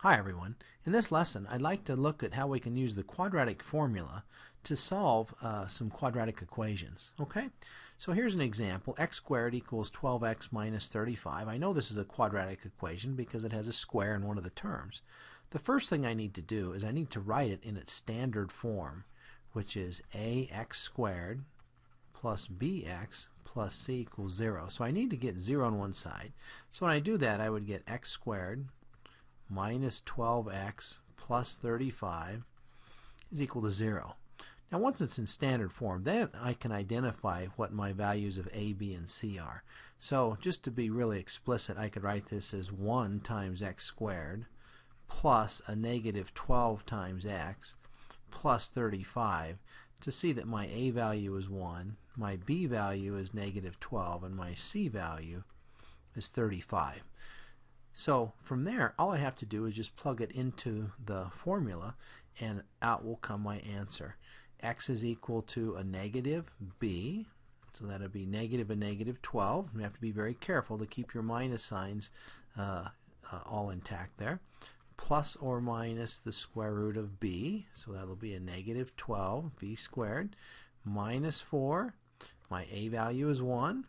Hi everyone. In this lesson I'd like to look at how we can use the quadratic formula to solve some quadratic equations. Okay, so here's an example. X squared equals 12x minus 35. I know this is a quadratic equation because it has a square in one of the terms. The first thing I need to do is I need to write it in its standard form, which is ax squared plus bx plus c equals 0. So I need to get 0 on one side. So when I do that, I would get x squared minus 12x plus 35 is equal to 0. Now once it's in standard form, then I can identify what my values of a, b, and c are. So just to be really explicit, I could write this as 1 times x squared plus a negative 12 times x plus 35 to see that my a value is 1, my b value is negative 12, and my c value is 35. So from there, all I have to do is just plug it into the formula and out will come my answer. X is equal to a negative b, so that would be negative a negative 12. You have to be very careful to keep your minus signs all intact there. Plus or minus the square root of b, so that will be a negative 12 b squared, minus 4. My a value is 1,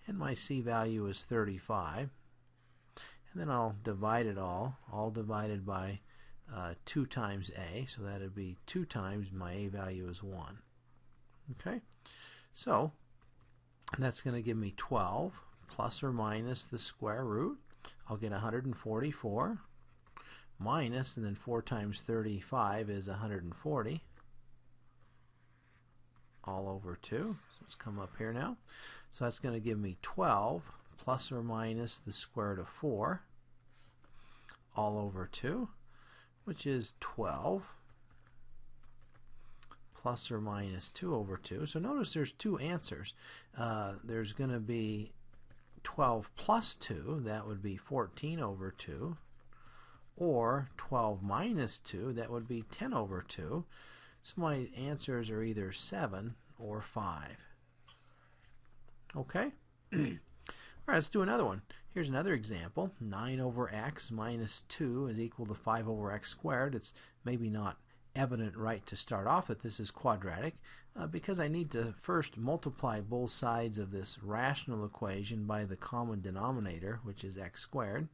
and my c value is 35. And then I'll divide it all divided by 2 times a, so that would be 2 times my a value is 1. Okay, so that's going to give me 12 plus or minus the square root. I'll get 144 minus, and then 4 times 35 is 140 all over 2. So let's come up here now. So that's going to give me 12 plus or minus the square root of 4 all over 2, which is 12 plus or minus 2 over 2. So notice there's two answers. There's going to be 12 plus 2, that would be 14 over 2, or 12 minus 2, that would be 10 over 2. So my answers are either 7 or 5. Okay? Alright, let's do another one. Here's another example. 9 over x minus 2 is equal to 5 over x squared. It's maybe not evident right to start off that this is quadratic because I need to first multiply both sides of this rational equation by the common denominator, which is x squared,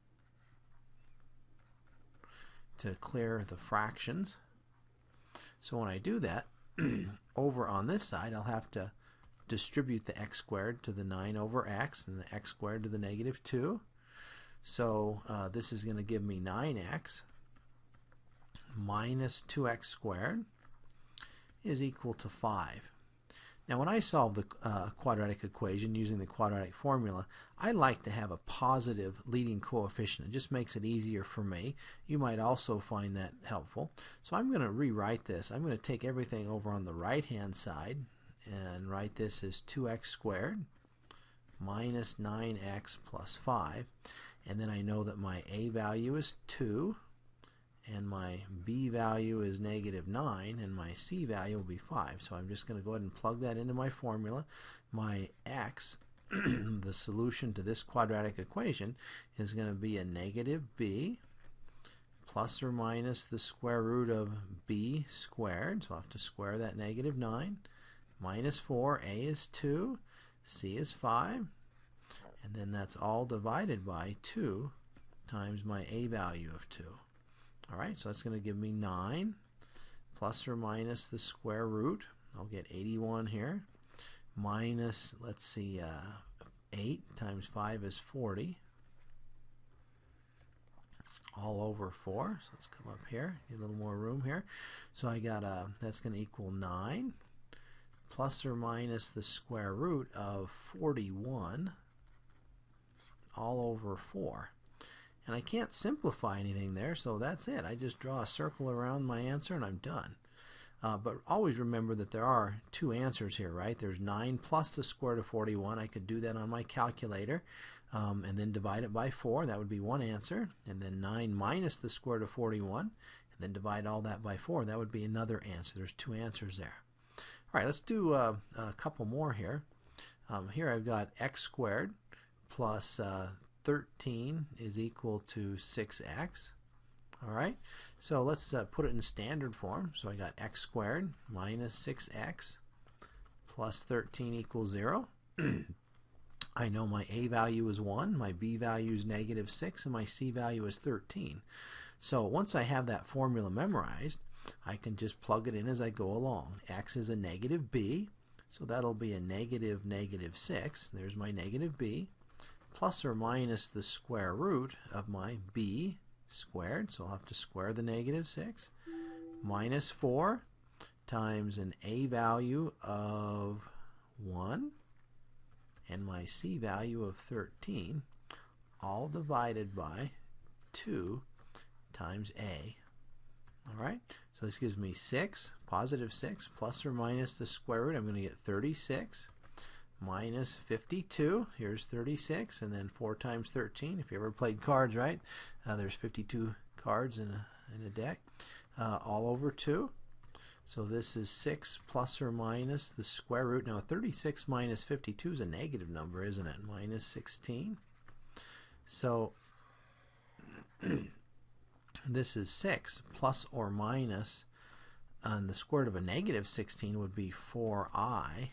to clear the fractions. So when I do that, over on this side I'll have to distribute the x squared to the 9 over x and the x squared to the negative 2. So this is going to give me 9x minus 2x squared is equal to 5. Now when I solve the quadratic equation using the quadratic formula, I like to have a positive leading coefficient. It just makes it easier for me. You might also find that helpful. So I'm going to rewrite this. I'm going to take everything over on the right hand side and write this as 2x squared minus 9x plus 5. And then I know that my a value is 2, and my b value is negative 9, and my c value will be 5. So I'm just going to go ahead and plug that into my formula. My x, the solution to this quadratic equation, is going to be a negative b plus or minus the square root of b squared. So I'll have to square that negative 9. Minus 4, a is 2, c is 5, and then that's all divided by 2 times my a value of 2. Alright, so that's going to give me 9 plus or minus the square root. I'll get 81 here, minus, let's see, 8 times 5 is 40, all over 4. So let's come up here, get a little more room here. So I got that's going to equal 9 plus or minus the square root of 41 all over 4. And I can't simplify anything there, so that's it. I just draw a circle around my answer and I'm done. But always remember that there are two answers here, right? There's 9 plus the square root of 41. I could do that on my calculator and then divide it by 4. That would be one answer. And then 9 minus the square root of 41 and then divide all that by 4. That would be another answer. There's two answers there. Alright, let's do a couple more here. Here I've got x squared plus 13 is equal to 6x All right, so let's put it in standard form. So I got x squared minus 6x plus 13 equals 0. I know my a value is 1, my b value is negative 6, and my c value is 13. So once I have that formula memorized, I can just plug it in as I go along. X is a negative b, so that'll be a negative 6. There's my negative b, plus or minus the square root of my b squared, so I'll have to square the negative 6, minus 4 times an a value of 1 and my c value of 13, all divided by 2 times a. Alright, so this gives me 6, positive 6, plus or minus the square root. I'm going to get 36 minus 52. Here's 36, and then 4 times 13. If you ever played cards, right? There's 52 cards in a deck. All over 2. So this is 6 plus or minus the square root. Now 36 minus 52 is a negative number, isn't it? Minus 16. So this is 6 plus or minus, and the square root of a negative 16 would be 4i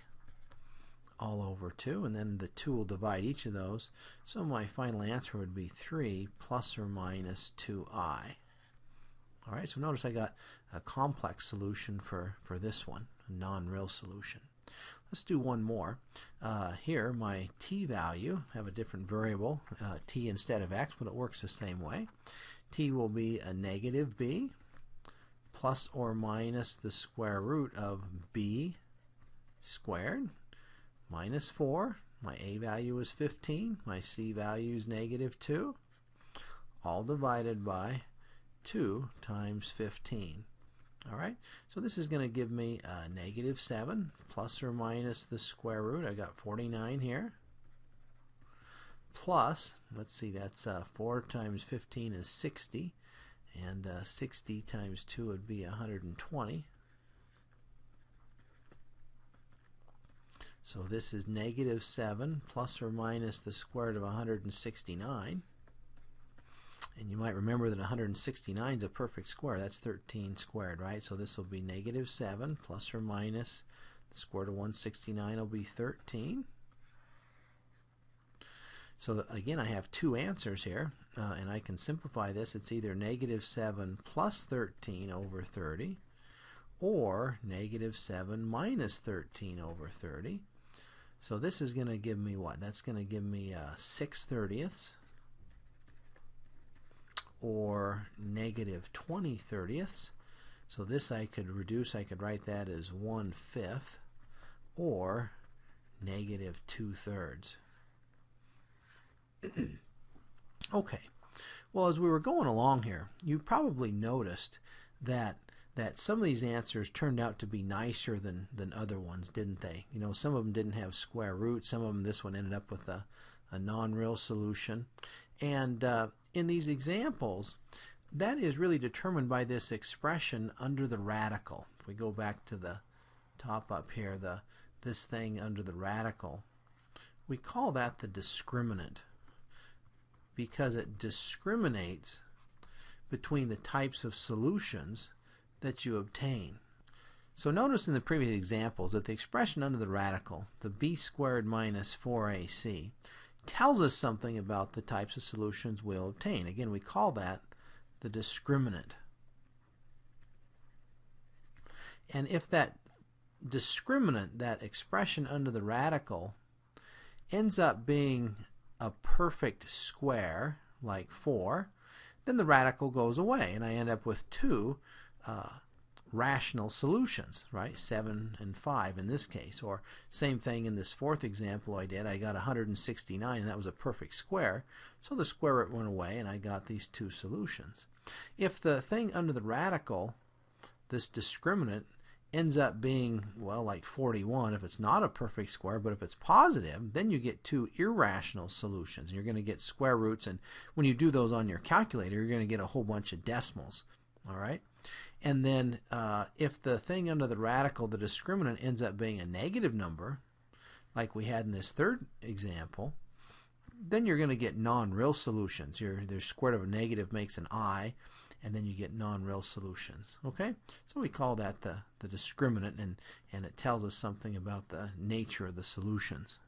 all over 2, and then the 2 will divide each of those. So my final answer would be 3 plus or minus 2i. Alright, so notice I got a complex solution for this one, a non-real solution. Let's do one more. Here, my t value, have a different variable, t instead of x, but it works the same way. T will be a negative b plus or minus the square root of b squared minus 4. My a value is 15. My c value is negative 2. All divided by 2 times 15. Alright, so this is going to give me negative 7 plus or minus the square root. I got 49 here. Plus, let's see, that's 4 times 15 is 60. And 60 times 2 would be 120. So this is negative 7 plus or minus the square root of 169. And you might remember that 169 is a perfect square. That's 13 squared, right? So this will be negative 7 plus or minus the square root of 169 will be 13. So again, I have two answers here, and I can simplify this. It's either negative 7 plus 13 over 30, or negative 7 minus 13 over 30. So this is going to give me what? That's going to give me 6/30, or negative 20/30. So this I could reduce. I could write that as 1/5, or negative 2/3. Okay, well, as we were going along here, you probably noticed that some of these answers turned out to be nicer than other ones, didn't they? You know, some of them didn't have square roots. Some of them, this one ended up with a non-real solution. And in these examples, that is really determined by this expression under the radical. If we go back to the top up here, this thing under the radical, we call that the discriminant, because it discriminates between the types of solutions that you obtain. So notice in the previous examples that the expression under the radical, the b squared minus 4ac, tells us something about the types of solutions we'll obtain. Again, we call that the discriminant. And if that discriminant, that expression under the radical, ends up being a perfect square, like 4, then the radical goes away, and I end up with two rational solutions, right? 7 and 5 in this case. Or same thing in this fourth example I did. I got 169, and that was a perfect square, so the square root went away, and I got these two solutions. If the thing under the radical, this discriminant, ends up being, well, like 41, if it's not a perfect square, but if it's positive, then you get two irrational solutions. You're going to get square roots, and when you do those on your calculator, you're going to get a whole bunch of decimals. All right? And then if the thing under the radical, the discriminant, ends up being a negative number, like we had in this third example, then you're going to get non-real solutions. The square root of a negative makes an I, and then you get non-real solutions. Okay, so we call that the discriminant, and it tells us something about the nature of the solutions.